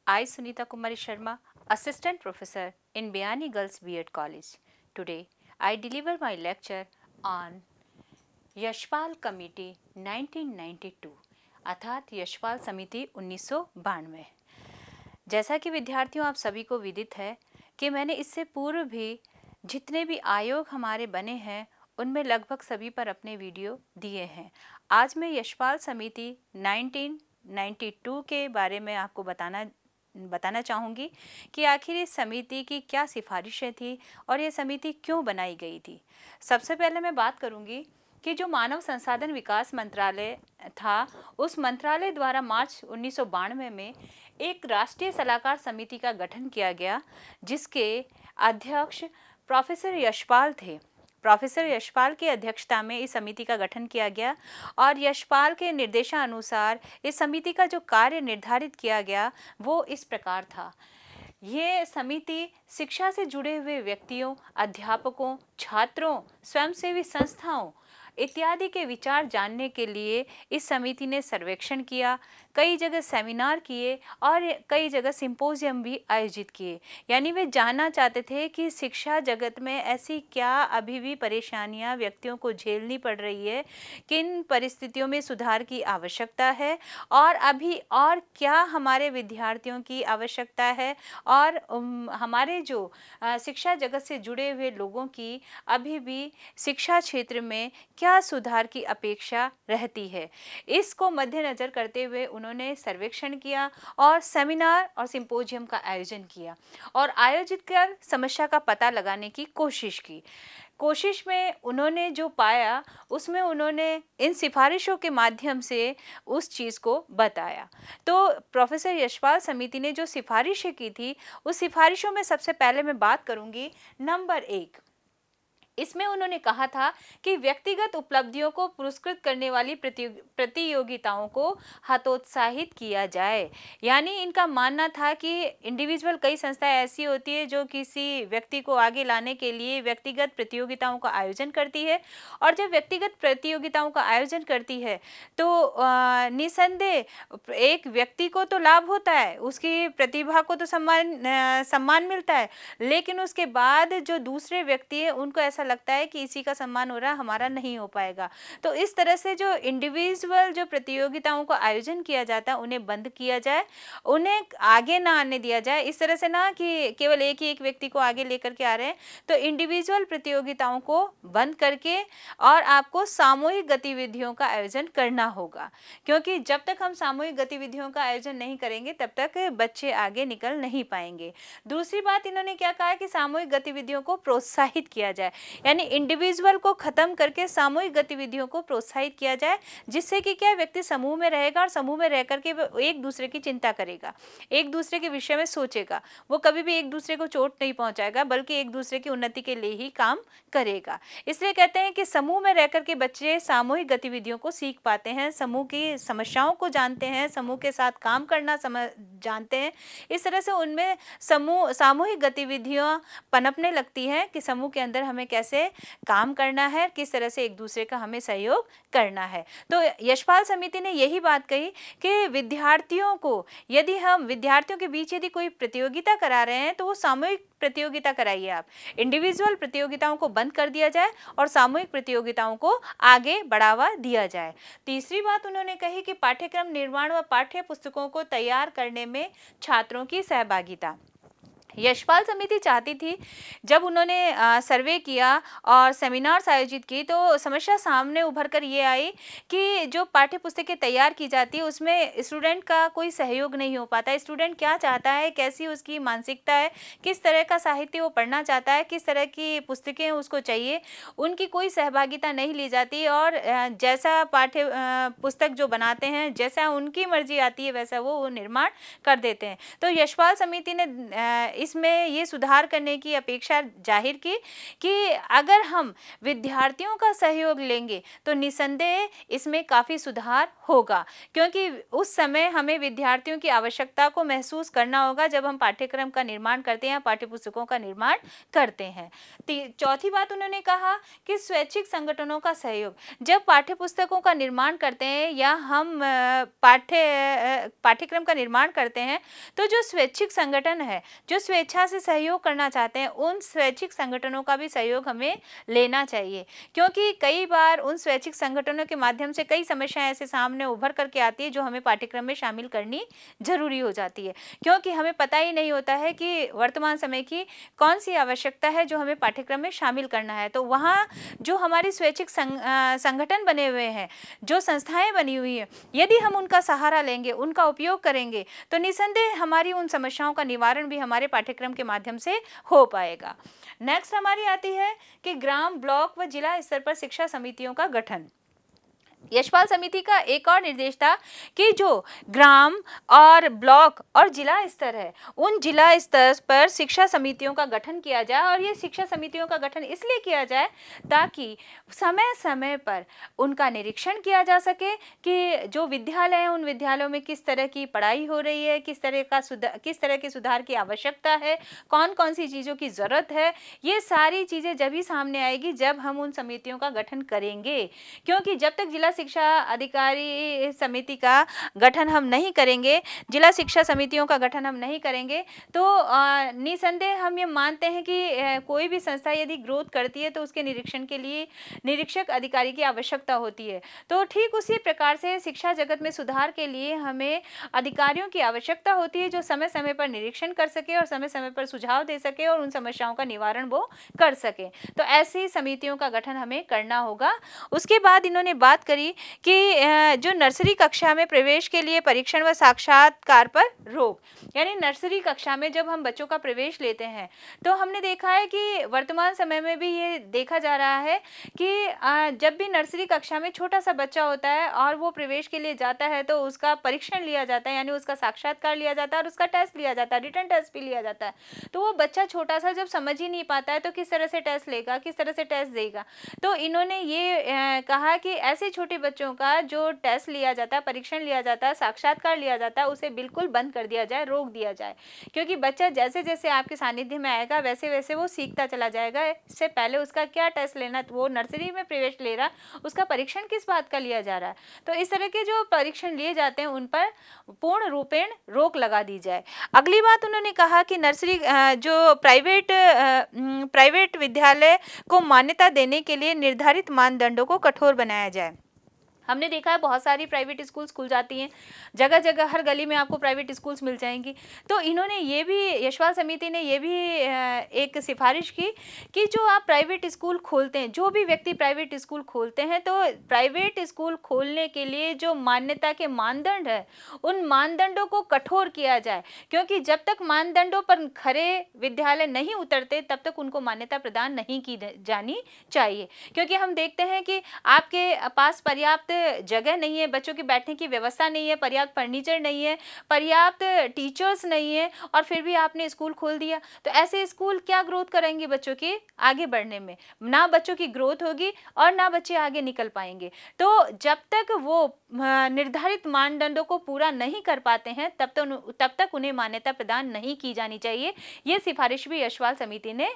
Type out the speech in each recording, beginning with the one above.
I, Sunita Kumari Sharma, Assistant Professor in Bayani Girls B.Ed College. Today, I deliver my lecture on Yashpal committee 1992 अर्थात यशपाल समिति 1992। जैसा कि विद्यार्थियों आप सभी को विदित है कि मैंने इससे पूर्व भी जितने भी आयोग हमारे बने हैं उनमें लगभग सभी पर अपने वीडियो दिए हैं। आज मैं यशपाल समिति 1992 के बारे में आपको बताना चाहूँगी कि आखिर इस समिति की क्या सिफारिशें थी और ये समिति क्यों बनाई गई थी। सबसे पहले मैं बात करूँगी कि जो मानव संसाधन विकास मंत्रालय था, उस मंत्रालय द्वारा मार्च 1992 में एक राष्ट्रीय सलाहकार समिति का गठन किया गया, जिसके अध्यक्ष प्रोफेसर यशपाल थे। प्रोफेसर यशपाल की अध्यक्षता में इस समिति का गठन किया गया और यशपाल के निर्देशानुसार इस समिति का जो कार्य निर्धारित किया गया वो इस प्रकार था। ये समिति शिक्षा से जुड़े हुए व्यक्तियों, अध्यापकों, छात्रों, स्वयंसेवी संस्थाओं इत्यादि के विचार जानने के लिए इस समिति ने सर्वेक्षण किया, कई जगह सेमिनार किए और कई जगह सिंपोजियम भी आयोजित किए। यानी वे जानना चाहते थे कि शिक्षा जगत में ऐसी क्या अभी भी परेशानियां व्यक्तियों को झेलनी पड़ रही है, किन परिस्थितियों में सुधार की आवश्यकता है और अभी और क्या हमारे विद्यार्थियों की आवश्यकता है और हमारे जो शिक्षा जगत से जुड़े हुए लोगों की अभी भी शिक्षा क्षेत्र में क्या सुधार की अपेक्षा रहती है। इसको मद्देनजर करते हुए उन्होंने सर्वेक्षण किया और सेमिनार और सिंपोजियम का आयोजन किया और आयोजित कर समस्या का पता लगाने की कोशिश में उन्होंने जो पाया उसमें उन्होंने इन सिफारिशों के माध्यम से उस चीज़ को बताया। तो प्रोफेसर यशपाल समिति ने जो सिफारिशें की थी उस सिफारिशों में सबसे पहले मैं बात करूंगी नंबर 1। इसमें उन्होंने कहा था कि व्यक्तिगत उपलब्धियों को पुरस्कृत करने वाली प्रतियोगिताओं को हतोत्साहित किया जाए। यानी इनका मानना था कि इंडिविजुअल कई संस्थाएं ऐसी होती है जो किसी व्यक्ति को आगे लाने के लिए व्यक्तिगत प्रतियोगिताओं का आयोजन करती है और जब व्यक्तिगत प्रतियोगिताओं का आयोजन करती है तो निसंदेह एक व्यक्ति को तो लाभ होता है, उसकी प्रतिभा को तो सम्मान मिलता है, लेकिन उसके बाद जो दूसरे व्यक्ति है उनको ऐसा लगता है कि इसी का सम्मान हो रहा है, हमारा नहीं हो पाएगा। तो इस तरह से जो इंडिविजुअल जो प्रतियोगिताओं का आयोजन किया जाता है उन्हें बंद किया जाए, उन्हें आगे ना आने दिया जाए। इस तरह से ना कि केवल एक ही एक व्यक्ति को आगे लेकर के आ रहे हैं, तो इंडिविजुअल प्रतियोगिताओं को बंद करके और आपको सामूहिक गतिविधियों का आयोजन करना होगा, क्योंकि जब तक हम सामूहिक गतिविधियों का आयोजन नहीं करेंगे तब तक बच्चे आगे निकल नहीं पाएंगे। दूसरी बात इन्होंने क्या कहा कि सामूहिक गतिविधियों को प्रोत्साहित किया जाए, यानी इंडिविजुअल को खत्म करके सामूहिक गतिविधियों को प्रोत्साहित किया जाए, जिससे कि क्या व्यक्ति समूह में रहेगा और समूह में रह करके एक दूसरे की चिंता करेगा, एक दूसरे के विषय में सोचेगा, वो कभी भी एक दूसरे को चोट नहीं पहुंचाएगा बल्कि एक दूसरे की उन्नति के लिए ही काम करेगा। इसलिए कहते हैं कि समूह में रह करके बच्चे सामूहिक गतिविधियों को सीख पाते हैं, समूह की समस्याओं को जानते हैं, समूह के साथ काम करना जानते हैं। इस तरह से उनमें सामूहिक गतिविधियां पनपने लगती हैं कि समूह के अंदर हमें कैसे काम करना है, किस तरह से एक दूसरे का हमें सहयोग करना है। तो यशपाल समिति ने यही बात कही कि विद्यार्थियों को, यदि हम विद्यार्थियों के बीच यदि कोई प्रतियोगिता करा रहे हैं तो वो सामूहिक प्रतियोगिता कराइए, आप इंडिविजुअल प्रतियोगिताओं को बंद कर दिया जाए और सामूहिक प्रतियोगिताओं को आगे बढ़ावा दिया जाए। तीसरी बात उन्होंने कही कि पाठ्यक्रम निर्माण व पाठ्य पुस्तकों को तैयार करने में छात्रों की सहभागिता। यशपाल समिति चाहती थी, जब उन्होंने सर्वे किया और सेमिनार्स आयोजित की तो समस्या सामने उभर कर ये आई कि जो पाठ्य पुस्तकें तैयार की जाती है उसमें स्टूडेंट का कोई सहयोग नहीं हो पाता। स्टूडेंट क्या चाहता है, कैसी उसकी मानसिकता है, किस तरह का साहित्य वो पढ़ना चाहता है, किस तरह की पुस्तकें उसको चाहिए, उनकी कोई सहभागिता नहीं ली जाती और जैसा पाठ्य पुस्तक जो बनाते हैं, जैसा उनकी मर्जी आती है वैसा वो निर्माण कर देते हैं। तो यशपाल समिति ने इसमें ये सुधार करने की अपेक्षा जाहिर की कि अगर हम विद्यार्थियों का सहयोग लेंगे तो निसंदेह इसमें काफ़ी सुधार होगा, क्योंकि उस समय हमें विद्यार्थियों की आवश्यकता को महसूस करना होगा जब हम पाठ्यक्रम का निर्माण करते हैं, पाठ्यपुस्तकों का निर्माण करते हैं। चौथी बात उन्होंने कहा कि स्वैच्छिक संगठनों का सहयोग। जब पाठ्यपुस्तकों का निर्माण करते हैं या हम पाठ्यक्रम का निर्माण करते हैं तो जो स्वैच्छिक संगठन है, जो स्वेच्छा से सहयोग करना चाहते हैं, उन स्वैच्छिक संगठनों का भी सहयोग हमें लेना चाहिए, क्योंकि कई बार उन स्वैच्छिक संगठनों के माध्यम से कई समस्याएं ऐसे सामने उभर करके आती है जो हमें पाठ्यक्रम में शामिल करनी जरूरी हो जाती है, क्योंकि हमें पता ही नहीं होता है कि वर्तमान समय की कौन सी आवश्यकता है जो हमें पाठ्यक्रम में शामिल करना है। तो वहाँ जो हमारी स्वैच्छिक संगठन बने हुए हैं, जो संस्थाएं बनी हुई है, यदि हम उनका सहारा लेंगे, उनका उपयोग करेंगे तो निसंदेह हमारी उन समस्याओं का निवारण भी हमारे पाठ्यक्रम के माध्यम से हो पाएगा। नेक्स्ट हमारी आती है कि ग्राम, ब्लॉक व जिला स्तर पर शिक्षा समितियों का गठन। यशपाल समिति का एक और निर्देश था कि जो ग्राम और ब्लॉक और जिला स्तर है, उन जिला स्तर पर शिक्षा समितियों का गठन किया जाए, और ये शिक्षा समितियों का गठन इसलिए किया जाए ताकि समय समय पर उनका निरीक्षण किया जा सके कि जो विद्यालय हैं उन विद्यालयों में किस तरह की पढ़ाई हो रही है, किस तरह के सुधार की आवश्यकता है, कौन कौन सी चीज़ों की ज़रूरत है। ये सारी चीज़ें जब ही सामने आएगी जब हम उन समितियों का गठन करेंगे, क्योंकि जब तक जिला शिक्षा अधिकारी समिति का गठन हम नहीं करेंगे, जिला शिक्षा समितियों का गठन हम नहीं करेंगे, तो निसंदेह हम ये मानते हैं कि कोई भी संस्था यदि ग्रोथ करती है तो उसके निरीक्षण के लिए निरीक्षक अधिकारी की आवश्यकता होती है। तो ठीक उसी प्रकार से शिक्षा जगत में सुधार के लिए हमें अधिकारियों की आवश्यकता होती है जो समय समय पर निरीक्षण कर सके और समय समय पर सुझाव दे सके और उन समस्याओं का निवारण वो कर सके। तो ऐसी समितियों का गठन हमें करना होगा। उसके बाद इन्होंने बात करी कि जो नर्सरी कक्षा में प्रवेश के लिए परीक्षण व साक्षात्कार पर रोक, यानी नर्सरी कक्षा में जब हम बच्चों का प्रवेश लेते हैं तो हमने देखा है कि वर्तमान समय में भी ये देखा जा रहा है कि जब भी नर्सरी कक्षा में छोटा सा बच्चा होता है और वो प्रवेश के लिए जाता है तो उसका परीक्षण लिया जाता है, यानी उसका साक्षात्कार लिया जाता है और उसका टेस्ट लिया जाता है, रिटन टेस्ट भी लिया जाता है। तो वो बच्चा छोटा सा जब समझ ही नहीं पाता है तो किस तरह से टेस्ट लेगा, किस तरह से टेस्ट देगा। तो इन्होंने ये कहा कि ऐसे छोटे बच्चों का जो टेस्ट लिया जाता है, परीक्षण लिया जाता है, साक्षात्कार लिया जाता है, उसे बिल्कुल बंद कर दिया जाए, रोक दिया जाए, क्योंकि बच्चा जैसे जैसे आपके सानिध्य में आएगा वैसे वैसे वो सीखता चला जाएगा। इससे पहले उसका क्या टेस्ट लेना, वो नर्सरी में प्रवेश ले रहा, उसका परीक्षण किस बात का लिया जा रहा है। तो इस तरह के जो परीक्षण लिए जाते हैं उन पर पूर्ण रूपेण रोक लगा दी जाए। अगली बात उन्होंने कहा कि नर्सरी जो प्राइवेट विद्यालय को मान्यता देने के लिए निर्धारित मानदंडों को कठोर बनाया जाए। हमने देखा है बहुत सारी प्राइवेट स्कूल्स खुल जाती हैं, जगह जगह हर गली में आपको प्राइवेट स्कूल्स मिल जाएंगी। तो इन्होंने ये भी, यशपाल समिति ने ये भी एक सिफारिश की कि जो आप प्राइवेट स्कूल खोलते हैं, जो भी व्यक्ति प्राइवेट स्कूल खोलते हैं, तो प्राइवेट स्कूल खोलने के लिए जो मान्यता के मानदंड है उन मानदंडों को कठोर किया जाए, क्योंकि जब तक मानदंडों पर खरे विद्यालय नहीं उतरते तब तक उनको मान्यता प्रदान नहीं की जानी चाहिए। क्योंकि हम देखते हैं कि आपके पास पर्याप्त जगह नहीं है, बच्चों के बैठने की व्यवस्था नहीं है, पर्याप्त फर्नीचर नहीं है, पर्याप्त टीचर्स नहीं है, और फिर भी आपने स्कूल खोल दिया। तो ऐसे स्कूल क्या ग्रोथ करेंगे बच्चों के आगे बढ़ने में? ना बच्चों की ग्रोथ होगी और ना बच्चे आगे निकल पाएंगे। तो जब तक वो निर्धारित मानदंडों को पूरा नहीं कर पाते हैं तब तक उन्हें मान्यता प्रदान नहीं की जानी चाहिए। ये सिफारिश भी यशपाल समिति ने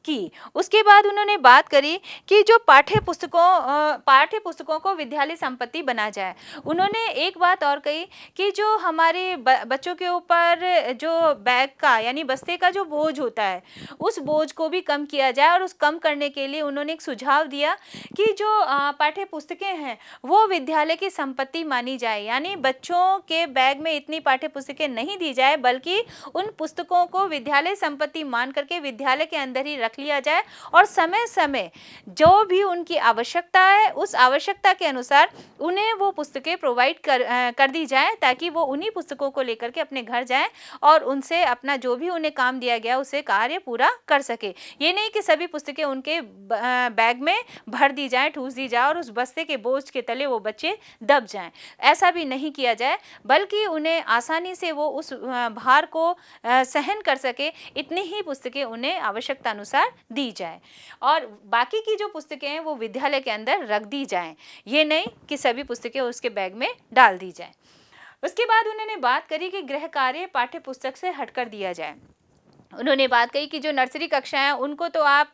की। उसके बाद उन्होंने बात करी कि जो पाठ्य पुस्तकों को विद्यालय संपत्ति बना जाए। उन्होंने एक बात और कही कि जो हमारे बच्चों के ऊपर जो बैग का यानी बस्ते का जो बोझ होता है उस बोझ को भी कम किया जाए, और उस कम करने के लिए उन्होंने एक सुझाव दिया कि जो पाठ्य पुस्तकें हैं वो विद्यालय की संपत्ति मानी जाए, यानी बच्चों के बैग में इतनी पाठ्य पुस्तकें नहीं दी जाए बल्कि उन पुस्तकों को विद्यालय संपत्ति मान करके विद्यालय के अंदर ही रख लिया जाए, और समय समय जो भी उनकी आवश्यकता है उस आवश्यकता के अनुसार उन्हें वो पुस्तकें प्रोवाइड कर दी जाए ताकि वो उन्हीं पुस्तकों को लेकर के अपने घर जाएं और उनसे अपना जो भी उन्हें काम दिया गया उसे कार्य पूरा कर सके। ये नहीं कि सभी पुस्तकें उनके बैग में भर दी जाए, ठूस दी जाए और उस बस्ते के बोझ के तले वो बच्चे दब जाएं। ऐसा भी नहीं किया जाए, बल्कि उन्हें आसानी से वो उस भार को सहन कर सके, इतनी ही पुस्तकें उन्हें आवश्यकता अनुसार दी जाए और बाकी की जो पुस्तकें हैं वो विद्यालय के अंदर रख दी जाएं। ये नहीं कि सभी पुस्तकें उसके बैग में डाल दी जाएं। उसके बाद उन्होंने बात करी कि गृह कार्य पाठ्य पुस्तक से हटकर दिया जाए। उन्होंने बात कही कि जो नर्सरी कक्षाएं हैं उनको तो आप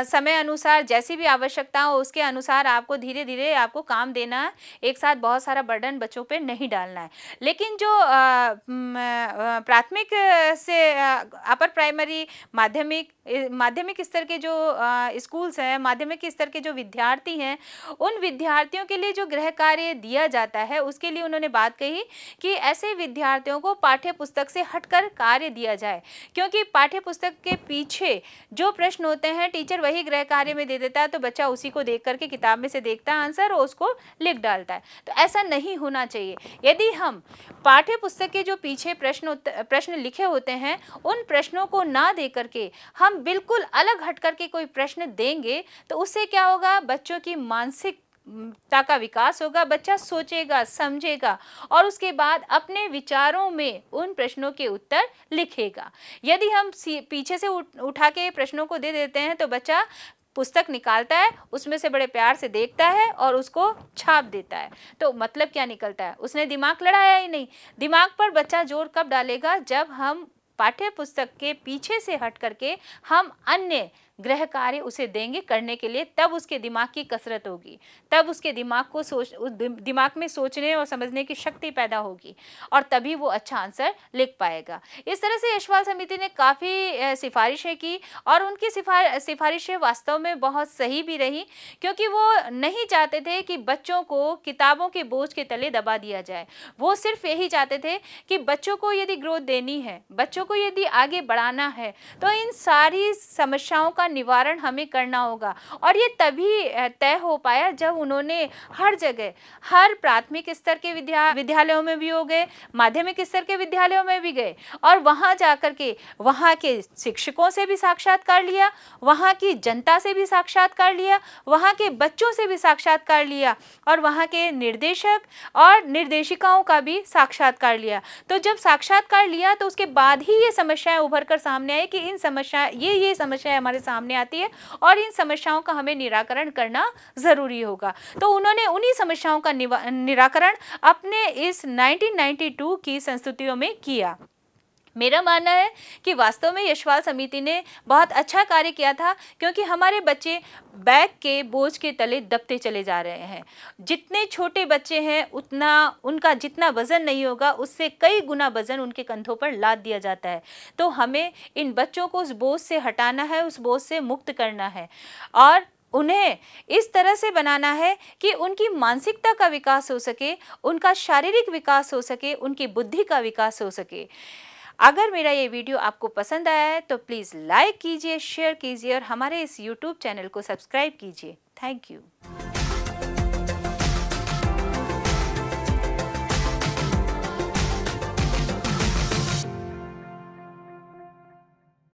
समय अनुसार जैसी भी आवश्यकता हो उसके अनुसार आपको धीरे धीरे आपको काम देना है, एक साथ बहुत सारा बर्डन बच्चों पे नहीं डालना है। लेकिन जो प्राथमिक से अपर प्राइमरी माध्यमिक स्तर के जो स्कूल्स हैं, माध्यमिक स्तर के जो विद्यार्थी हैं, उन विद्यार्थियों के लिए जो गृह कार्य दिया जाता है उसके लिए उन्होंने बात कही कि ऐसे विद्यार्थियों को पाठ्य पुस्तक से हटकर कार्य दिया जाए, क्योंकि पाठ्य पुस्तक के पीछे जो प्रश्न होते हैं टीचर वही गृह कार्य में दे देता है, तो बच्चा उसी को देख करके किताब में से देखता है आंसर और उसको लिख डालता है। तो ऐसा नहीं होना चाहिए। यदि हम पाठ्य पुस्तक के जो पीछे प्रश्न लिखे होते हैं उन प्रश्नों को ना दे करके हम बिल्कुल अलग हट करके कोई प्रश्न देंगे तो उससे क्या होगा, बच्चों की मानसिक का विकास होगा, बच्चा सोचेगा, समझेगा और उसके बाद अपने विचारों में उन प्रश्नों के उत्तर लिखेगा। यदि हम पीछे से उठा के प्रश्नों को दे देते हैं तो बच्चा पुस्तक निकालता है, उसमें से बड़े प्यार से देखता है और उसको छाप देता है। तो मतलब क्या निकलता है, उसने दिमाग लड़ाया ही नहीं। दिमाग पर बच्चा जोर कब डालेगा, जब हम पाठ्य पुस्तक के पीछे से हट करके हम अन्य गृह कार्य उसे देंगे करने के लिए, तब उसके दिमाग की कसरत होगी, तब उसके दिमाग को दिमाग में सोचने और समझने की शक्ति पैदा होगी और तभी वो अच्छा आंसर लिख पाएगा। इस तरह से यशपाल समिति ने काफ़ी सिफारिशें की और उनकी सिफारिशें वास्तव में बहुत सही भी रही, क्योंकि वो नहीं चाहते थे कि बच्चों को किताबों के बोझ के तले दबा दिया जाए। वो सिर्फ यही चाहते थे कि बच्चों को यदि ग्रोथ देनी है, बच्चों को यदि आगे बढ़ाना है, तो इन सारी समस्याओं का निवारण हमें करना होगा। और ये तभी तय हो पाया जब उन्होंने हर जगह, हर प्राथमिक स्तर के विद्यालयों में भी हो गए, माध्यमिक स्तर के विद्यालयों में भी गए और वहां जाकर के वहां के शिक्षकों से भी साक्षात्कार लिया, वहां की जनता से भी साक्षात्कार लिया, वहां के बच्चों से भी साक्षात्कार लिया और वहां के निर्देशक और निर्देशिकाओं का भी साक्षात्कार लिया। तो जब साक्षात्कार लिया तो उसके बाद ही ये समस्याएं उभर कर सामने आई कि इन समस्या ये समस्याएं हमारे सामने आती है और इन समस्याओं का हमें निराकरण करना जरूरी होगा। तो उन्होंने उन्हीं समस्याओं का निराकरण अपने इस 1992 की संस्तुतियों में किया। मेरा मानना है कि वास्तव में यशपाल समिति ने बहुत अच्छा कार्य किया था, क्योंकि हमारे बच्चे बैग के बोझ के तले दबते चले जा रहे हैं। जितने छोटे बच्चे हैं उतना उनका जितना वजन नहीं होगा उससे कई गुना वजन उनके कंधों पर लाद दिया जाता है। तो हमें इन बच्चों को उस बोझ से हटाना है, उस बोझ से मुक्त करना है और उन्हें इस तरह से बनाना है कि उनकी मानसिकता का विकास हो सके, उनका शारीरिक विकास हो सके, उनकी बुद्धि का विकास हो सके। अगर मेरा ये वीडियो आपको पसंद आया है तो प्लीज़ लाइक कीजिए, शेयर कीजिए और हमारे इस YouTube चैनल को सब्सक्राइब कीजिए। Thank you.